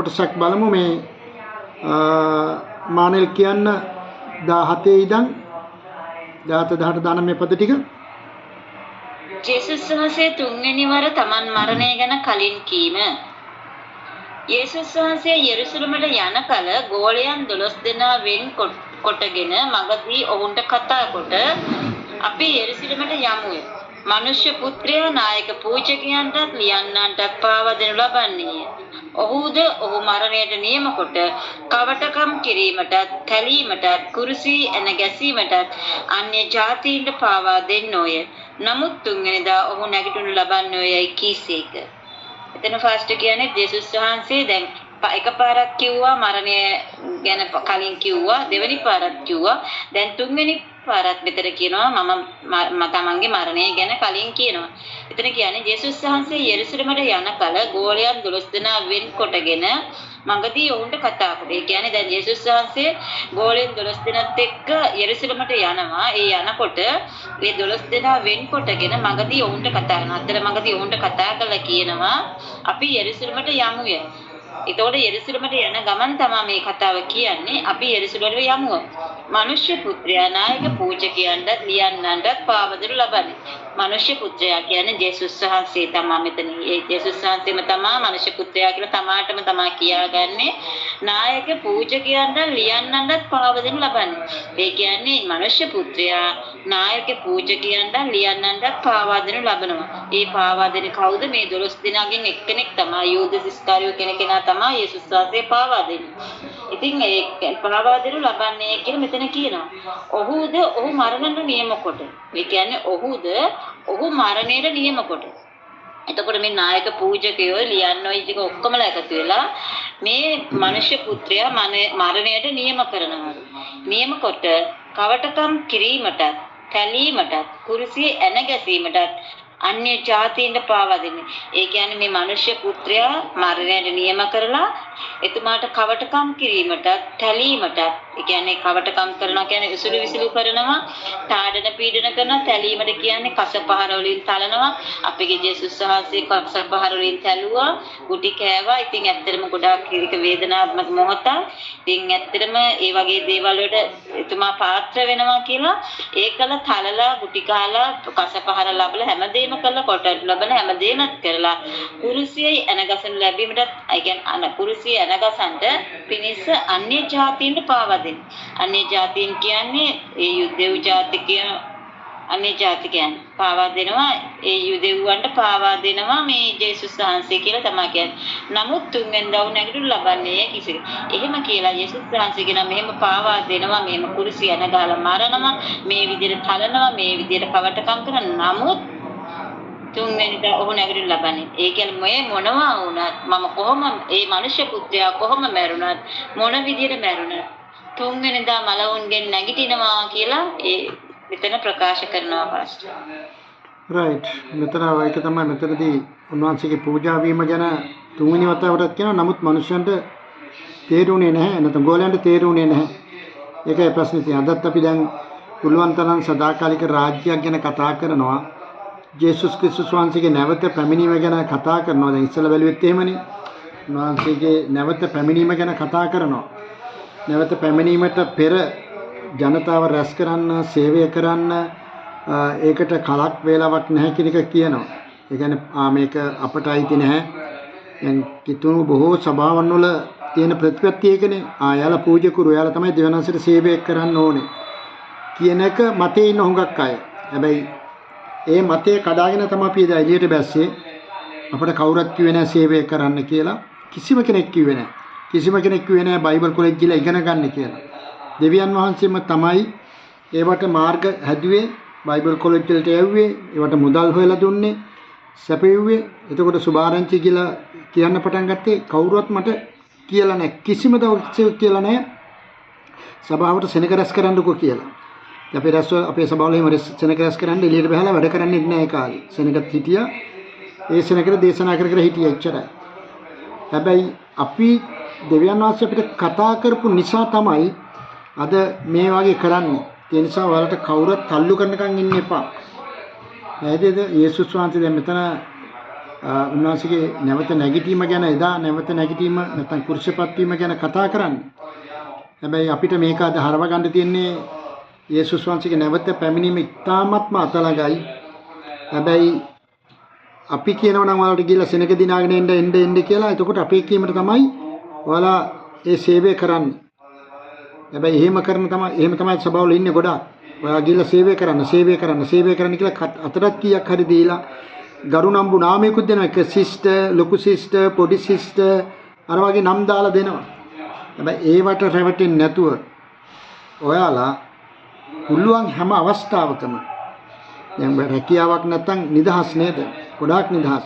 කොටසක් බලමු මේ මානෙල් කියන්න 17 ඉඳන් 18 19 පද ටික. ජේසුස් වහන්සේ තුන්වෙනි වර තමන් මරණය ගැන කලින් කීම. යේසුස් වහන්සේ යෙරුසලමට යන කල ගෝලයන් 12 දෙනා වෙන් කොටගෙන මගදී ඔවුන්ට කතා කොට අපි යෙරුසලමට යමුය. මනුෂ්‍ය පුත්‍රයා නායක පූජකයන්ටත් ලියන්නන්ටත් පාවා දෙනු ලබන්නේය. ඔහුද ඔහු මරණයට නියම කොට කවටකම් කිරීමටත් කැලීමටත් කුරුසි එන ගැසීමටත් අන්‍ය ජාතීන්ට පාවා දෙන්නෝය. නමුත් තුන්වෙනිදා ඔහු නැගිටිනු ලබන්නෝයයි කීසේක. එතන ෆාස්ට් කියන්නේ ජේසුස් වහන්සේ දැන් එකපාරක් කිව්වා මරණය ගැන කලින් කිව්වා, දෙවෙනි පාරක් කිව්වා, දැන් තුන්වෙනි පාරත් මෙතන කියනවා මම තමන්ගේ මරණය ගැන කලින් කියනවා. එතන කියන්නේ ජේසුස් වහන්සේ යෙරුසලමට යන කල ගෝලයන් 12 දෙනා වෙන් කොටගෙන මඟදී ඔවුන්ට කතා කළා. ඒ කියන්නේ දැන් ජේසුස් වහන්සේ ගෝලයන් 12 දෙනාත් එක්ක යෙරුසලමට යනවා. ඒ යනකොට මේ 12 දෙනා වෙන් කොටගෙන මඟදී ඔවුන්ට කතා කරනවා. අතර මඟදී ඔවුන්ට කතා කළා කියනවා අපි යෙරුසලමට යමුය. එතකොට යෙරුසලමට යන ගමන් තමයි මේ කතාව කියන්නේ. අපි යෙරුසලමට යමුව. මනුෂ්‍ය පුත්‍රයා නායක පූජකයන්ටත් ලියන්නන්ටත් පාවදරු ලබන්නේ. මනුෂ්‍ය පුත්‍රයා කියන්නේ ජේසුස් වහන්සේ තමයි මෙතන. ඒ ජේසුස් වහන්සේම තමයි මනුෂ්‍ය පුත්‍රයා කියලා තමාටම තමයි කියාගන්නේ. නායක පූජකයන්ට ලියන්නන්ටත් පාවදරු ලබන්නේ. ඒ කියන්නේ මනුෂ්‍ය පුත්‍රයා නායක පූජකයන්ට ලියන්නන්ටත් පාවදරු ලබනවා. ඒ පාවදෙන කවුද? මේ 12 දෙනාගෙන් එක්කෙනෙක් තමයි යූදස් ඉස්කාරියෝ කෙනා තමයි යේසුස් වහන්සේ පාවා දෙන්නේ. ඉතින් ඒ පාවා දෙනු ලබන්නේ කියලා මෙතන කියනවා. ඔහු මරණයට නියම කොට. ඒ කියන්නේ ඔහු මරණයට නියම කොට. එතකොට මේ නායක පූජකයෝ ලියන්නෝයි ටික ඔක්කොමලා එකතු වෙලා මේ මනුෂ්‍ය පුත්‍රයා මරණයට නියම කරනවා. නියම කොට කවටකම් කිරීමටත්, කැලීමටත්, කුරුසියේ එන ගැසීමටත් අන්‍ය ජාතීන්ට පාවා දෙන්නේ. ඒ කියන්නේ මේ මනුෂ්‍ය පුත්‍රයා මරණයට නියම කරලා එතුමාට කවටකම් කිරීමටත්, තැලීමටත්, ඒ කියන්නේ කවටකම් කරනවා කියන්නේ උසුළු විසුළු කරනවා, තාඩන පීඩන කරනවා, තැලීමට කියන්නේ කස පහර වලින් තලනවා. අපේ ජේසුස් වහන්සේ කස පහර වලින් තැලුවා, ගුටි කෑවා. ඉතින් ඇත්තටම ගොඩාක් වේදනාත්මක මොහොතක්. ඉතින් ඇත්තටම ඒ වගේ දේවල් වලට එතුමා පාත්‍ර වෙනවා කියලා ඒකල තලලා, ගුටි කාලා, කස පහර ලැබලා හැමදේම කළා, කොට ලැබෙන හැමදේම කරලා කුරුසියේ එනගසන ලැබීමටත්, ඒ කියන්නේ කුරුසියේ එනගසන්ට පිනිස්ස අන්‍ය ජාතීන්ට පාවා දෙන්න. අන්‍ය ජාතීන් කියන්නේ ඒ යුදෙව් ජාතිකයන්, අන්‍ය ජාතිකයන් පාවා දෙනවා. ඒ යුදෙව්වන්ට පාවා දෙනවා මේ ජේසුස් වහන්සේ කියලා තමයි කියන්නේ. නමුත් තුන්වෙනිදා නැගිටිනු ලබන්නේ කිසිද? එහෙම කියලා ජේසුස් වහන්සේ කියන මෙහෙම පාවා දෙනවා, මෙහෙම කුරුසිය එනගාලා මරනවා, මේ විදිහට තලනවා, මේ විදිහට කවටකම් කරනවා. නමුත් තුන්වෙනිදා ඔහු නැගිටිනු ලබන්නේ. ඒ කියන්නේ මේ මොනවා වුණත් මම කොහොම මේ මනුෂ්‍ය පුත්‍රයා කොහොම මැරුණත් මොන විදියට මැරුණත් තුන්වෙනිදා මලවුන්ගෙන් නැගිටිනවා කියලා ඒ මෙතන ප්‍රකාශ කරනවා පාස්ටර්. රයිට්. මෙතන ඒක තමයි මෙතනදී උන්වහන්සේගේ පූජා වීම ගැන තුන්වෙනි වතාවටත් කියනවා. නමුත් මනුෂ්‍යයන්ට තේරුණේ නැහැ. නැත්නම් ගෝලයන්ට තේරුණේ නැහැ. ඒකයි ප්‍රශ්නේ තියෙන්නේ. අදත් අපි දැන් පුළුවන් තරම් සදාකාලික රාජ්‍යයක් ගැන කතා කරනවා. ජේසුස් ක්‍රිස්තුස් වහන්සේගේ නැවත පැමිණීම ගැන කතා කරනවා. දැන් ඉස්සෙල්ලා බැලුවෙත් එහෙමනේ. උන්වහන්සේගේ නැවත පැමිණීම ගැන කතා කරනවා. නැවත පැමිණීමට පෙර ජනතාව රැස් කරන්න, සේවය කරන්න ඒකට කලක් වේලාවක් නැහැ කියන එක කියනවා. ඒ කියන්නේ මේක අපට අයිති නැහැ. දැන් කිතුණු බොහෝ සභාවන් වල තියෙන ප්‍රතිපත්තිය ඒකනේ. යාලා පූජකවරු යාලා තමයි දෙවනන්සට සේවය කරන්න ඕනේ කියන එක මතේ ඉන්න හුඟක් අය. හැබැයි ඒ මතේ කඩාගෙන තමයි අපි එදා එළියට බැස්සේ. අපිට කවුරුත් කිව්වේ නැහැ සේවය කරන්න කියලා. කිසිම කෙනෙක් කිව්වේ නැහැ. කිසිම කෙනෙක් කිව්වේ නැහැ බයිබල් කොලෙජ් ගිහලා ඉගෙන ගන්න කියලා. දෙවියන් වහන්සේම තමයි ඒවට මාර්ග හැදුවේ, බයිබල් කොලෙජ් වලට යවුවේ, ඒවට මුදල් හොයලා දුන්නේ, සැපෙව්වේ. එතකොට සුභාරංචි කියලා කියන්න පටන් ගත්තේ කවුරුවත් මට කියලා නැහැ. කිසිම දවසක කියලා නැහැ සභාවට සෙනග රැස් කරන්නකෝ කියලා. අපේ සභාවල එහෙම සෙනග රැස් කරන්න එළියට බහලා වැඩ කරන්නේ නැහැ ඒ කාලේ. සෙනගත් හිටියා. ඒ සෙනගට දේශනා කර හිටියා එච්චරයි. හැබැයි අපි දෙවියන් වහන්සේ අපිට කතා කරපු නිසා තමයි අද මේ වගේ කරන්නේ. ඒ නිසා ඔයාලට කවුරුත් තල්ලු කරනකන් ඉන්න එපා. නේද? යේසුස් වහන්සේ දැන් මෙතන උන්වහන්සේගේ නැවත නැගිටීම ගැන එදා නැවත නැගිටීම නැත්නම් කුරුසපත් වීම ගැන කතා කරන්නේ. හැබැයි අපිට මේක අද හරව ගන්න තියෙන්නේ යේසුස් වහන්සේගේ නැවත පැමිණීම ඉතාමත්ම අතලඟයි. හැබැයි අපි කියනවා නම් ඔයාලට ගිහලා සෙනග දිනාගෙන එන්න කියලා. එතකොට අපේ කීමට තමයි ඔයාලා ඒ සේවය කරන්නේ. හැබැයි එහෙම තමයි සභාවල ඉන්නේ ගොඩාක්. ඔයා ගිහලා සේවය කරන්න කියලා අතරක් කීයක් හරි දීලා ගරුණම්බු නාමයකුත් දෙනවා. එක සිස්ටර්, ලොකු සිස්ටර්, පොඩි සිස්ටර් අර වගේ නම් දාලා දෙනවා. හැබැයි ඒවට රැවටෙන්නේ නැතුව ඔයාලා පුළුවන් හැම අවස්ථාවකම දැන් රැකියාවක් නැත්තම් නිදහස් නේද? ගොඩාක් නිදහස්.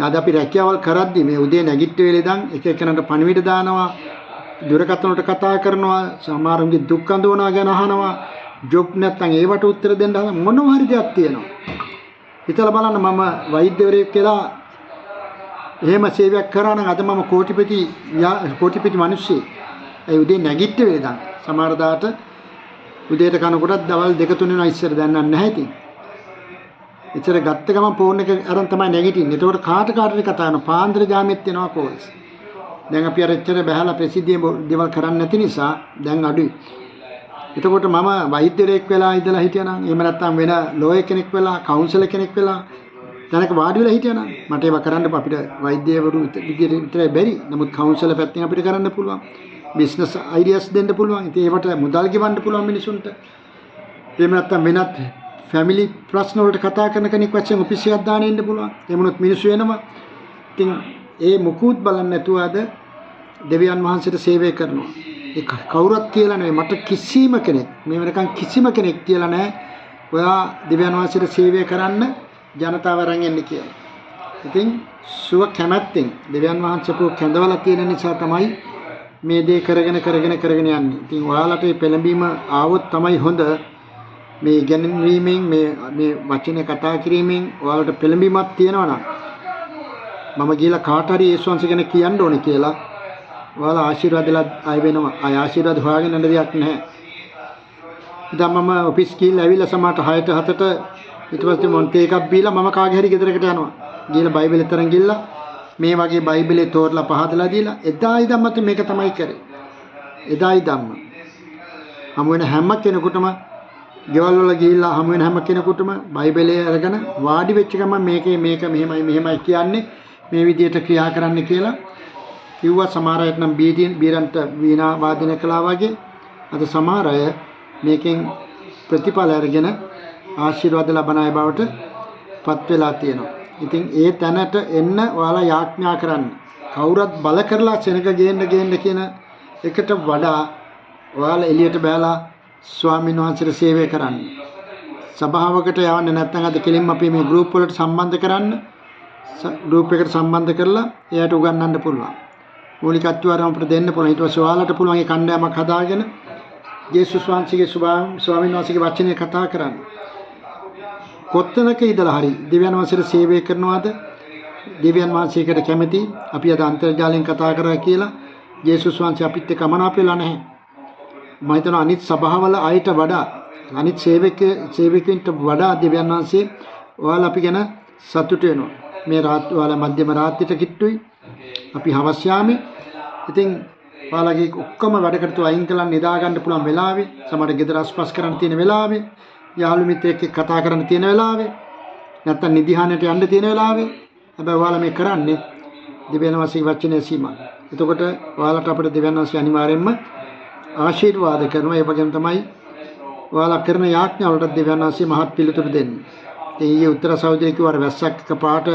අද අපි රැකියාවල් කරද්දි මේ උදේ නැගිට වෙලේ ඉඳන් එක එකනට පණිවිඩ දානවා, දුරකථන වලට කතා කරනවා, සමහරුන්ගේ දුක් අඳවනවා ගැන අහනවා, ජොබ් නැත්තම් ඒවට උත්තර දෙන්න මොනවා හරි දෙයක් තියෙනවා. හිතලා බලන්න මම වෛද්‍යවරයෙක් කියලා එහෙම සේවයක් කරා නම් අද මම කෝටිපති මිනිස්සෙක්. ඒ උදේ නැගිට වෙලේ ඉඳන් සමහර දාට උදේට කනකොටත් දවල් 2-3 වෙනවා ඉස්සර දැන් නැහැ ඉතින්. ඉතර ගත්ත ගමන් ෆෝන් එක අරන් තමයි නැගිටින්නේ. ඒතකොට කාට හරි කතා කරනවා. පාන්දර ජාමෙත් එනවා කෝල්ස්. දැන් අපි අර එච්චර බහැලා ප්‍රසිද්ධිය දේවල් කරන්නේ නැති නිසා දැන් අඩුයි. එතකොට මම වෛද්‍යවරයෙක් වෙලා ඉඳලා හිටියා නම් එහෙම නැත්නම් වෙන ලෝයර් කෙනෙක් වෙලා කවුන්සලර් කෙනෙක් වෙලා තැනක වාඩි වෙලා හිටියා නම් මට ඒව කරන්න අපිට වෛද්‍යවරු විදියට විතරයි බැරි. නමුත් කවුන්සලර් පැත්තෙන් අපිට කරන්න පුළුවන්. බිස්නස් අයිඩියාස් දෙන්න පුළුවන්. ඉතින් ඒවට මුදල් ගෙවන්න පුළුවන් මිනිසුන්ට. එහෙම නැත්නම් වෙනත් ෆැමිලි ප්‍රශ්න වලට කතා කරන කෙනෙක් වශයෙන් ඔෆිස් එකක් දාන්න ඉන්න පුළුවන්. ඒ මොනොත් මිනිස්සු වෙනවා. ඉතින් ඒ මුකුත් බලන්නේ නැතුව අද දෙවියන් වහන්සේට සේවය කරනවා. ඒ කවුරුත් කියලා නෙවෙයි මට කිසිම කෙනෙක් මේ වෙනකන් කිසිම කෙනෙක් කියලා නැහැ. ඔයා දෙවියන් වහන්සේට සේවය කරන්න ජනතාව අරන් එන්න කියලා. ඉතින් සුව කැමැත්තෙන් දෙවියන් වහන්සේ පො කැඳවලා තියෙන නිසා තමයි මේ දේ කරගෙන යන්නේ. ඉතින් ඔයාලට මේ පෙළඹීම ආවොත් තමයි හොඳ. මේ ඉගෙනීමෙන් මේ වචනේ කතා කිරීමෙන් ඔයාලට පෙළඹීමක් තියෙනවා නම් මම ගිහලා කාට හරි යේසුස් වහන්සේ ගැන කියන්න ඕනේ කියලා ඔයාලා ආශිර්වාදලා ආය වෙනවා. ආය ආශිර්වාද හොයාගෙන යන්න දෙයක් නැහැ. ඉතින් මම ඔෆිස් ගිහලා ඇවිල්ලා සමහරට 6ට 7ට ඊට පස්සේ මොන්ටේ එකක් බීලා මම කාගේ හරි ගෙදරකට යනවා. ගිහලා බයිබලෙත් තරන් ගිහලා මේ වගේ බයිබලේ තෝරලා පහදලා දීලා එදායි ධම්මත් මේක තමයි කරේ. එදායි ධම්ම. හමු වෙන හැම කෙනෙකුටම ගෙවල් වල ගිහිල්ලා හමු වෙන හැම කෙනෙකුටම බයිබලයේ අරගෙන වාඩි වෙච්ච ගමන් මේක මෙහෙමයි කියන්නේ මේ විදිහට ක්‍රියා කරන්න කියලා කිව්වා. සමහර අය නම් බීරන්ට වීණා වාදනය කළා වගේ අද සමහර අය මේකෙන් ප්‍රතිඵල අරගෙන ආශිර්වාද ලබන අය බවට පත් වෙලා තියෙනවා. ඉතින් ඒ තැනට එන්න ඔයාලා යාඥා කරන්න. කවුරුත් බල කරලා සෙනග ගේන්න කියන එකට වඩා ඔයාලා එළියට බෑලා ස්වාමීන් වහන්සේට සේවය කරන්න. සභාවකට යවන්න නැත්නම් අද කෙලින්ම අපි මේ ගෲප් වලට සම්බන්ධ කරන්න. ගෲප් එකට සම්බන්ධ කරලා එයාට උගන්වන්න පුළුවන්. මූලිකත්වය අපිට දෙන්න පුළුවන්. ඊට පස්සේ ඔයාලට පුළුවන් ඒ කණ්ඩායමක් හදාගෙන යේසුස් වහන්සේගේ ස්වාමීන් වහන්සේගේ වචනේ කතා කරන්න. කොත්තනක ඉඳලා හරි දෙවියන් වහන්සේට සේවය කරනවාද? දෙවියන් වහන්සේකට කැමති අපි අද අන්තර්ජාලයෙන් කතා කරා කියලා යේසුස් වහන්සේ අපිත් එක්ක අමනාප වෙලා නැහැ. මම හිතනවා අනිත් සභාවල අයට වඩා අනිත් සේවකයන්ට වඩා දෙවියන් වහන්සේ ඔයාලා අපි ගැන සතුටු වෙනවා. මේ ඔයාලා මධ්‍යම රාත්‍රියට කිට්ටුයි. අපි හවස් යාමේ. ඉතින් ඔයාලගේ ඔක්කොම වැඩ කටයුතු අයින් කළා නිදා ගන්න පුළුවන් වෙලාවේ, සමහර ගෙදර අස්පස් කරන්න තියෙන වෙලාවේ, යාළු මිත්‍රෙක් එක්ක කතා කරන්න තියෙන වෙලාවේ, නැත්තම් නිදිහානට යන්න තියෙන වෙලාවේ. හැබැයි ඔයාලා මේ කරන්නේ දෙවියන් වහන්සේගේ වචනේ සීමා. එතකොට ඔයාලට අපිට දෙවියන් වහන්සේ අනිවාර්යයෙන්ම ආශිර්වාද කරනවා. ඒ වගේම තමයි ඔයාලා කරන යාඥාවලට දෙවියන් වහන්සේ මහත් පිළිතුරු දෙන්නේ. ඊයේ උත්තර සහෝදරය කිව්වා වැස්සක් එකපාරට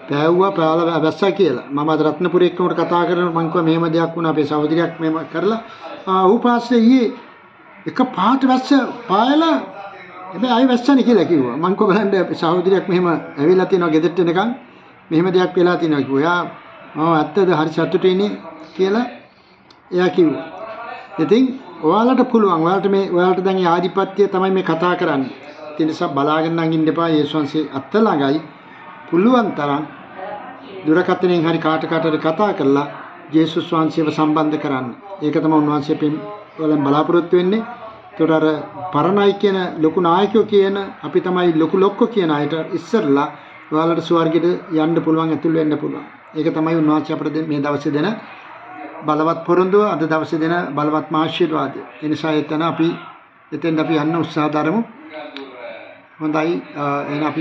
පෑවුවා වැස්සා කියලා. මම අද රත්නපුරේ එක්කනට කතා කරනකොට මං කිව්වා මෙහෙම දෙයක් වුණා අපේ සහෝදරියක් මෙහෙම කරලා ඌ පාස්සේ ඊයේ එකපාරට වැස්ස පායලා හැබැයි ආයෙ වැස්සනේ කියලා කිව්වා. මං කිව්වා බලන්න සහෝදරියක් මෙහෙම ඇවිල්ලා තියෙනවා ගෙදරට එනකන් මෙහෙම දෙයක් වෙලා තියෙනවා කිව්වා. එයා ඇත්තද හරි සතුටිනේ කියලා එයා කිව්වා. ඉතින් ඔයාලට පුළුවන් ඔයාලට දැන් ආධිපත්‍යය තමයි මේ කතා කරන්නේ. ඒ නිසා බලාගෙන නම් ඉන්න එපා. යේසුස් වහන්සේ අත්ත ළඟයි. පුළුවන් තරම් දුරකථනයෙන් හරි කාට හරි කතා කරලා යේසුස් වහන්සේව සම්බන්ධ කරන්න. ඒක තමයි උන්වහන්සේ වලින් බලාපොරොත්තු වෙන්නේ. ඒතර පරණයි කියන ලොකු නායකයෝ කියන අපි තමයි ලොකු ලොක්කෝ කියන අයට ඉස්සරලා ඔයාලට ස්වර්ගයට යන්න පුළුවන් ඇතුල් වෙන්න පුළුවන්. ඒක තමයි උන්වහන්සේ අපට මේ දවසේ දෙන බලවත් පොරොන්දුව, අද දවසේ දෙන බලවත් ආශිර්වාදය. ඒ නිසා එතන අපි යන්න උත්සාහ දරමු. හොඳයි එහෙනම් අපි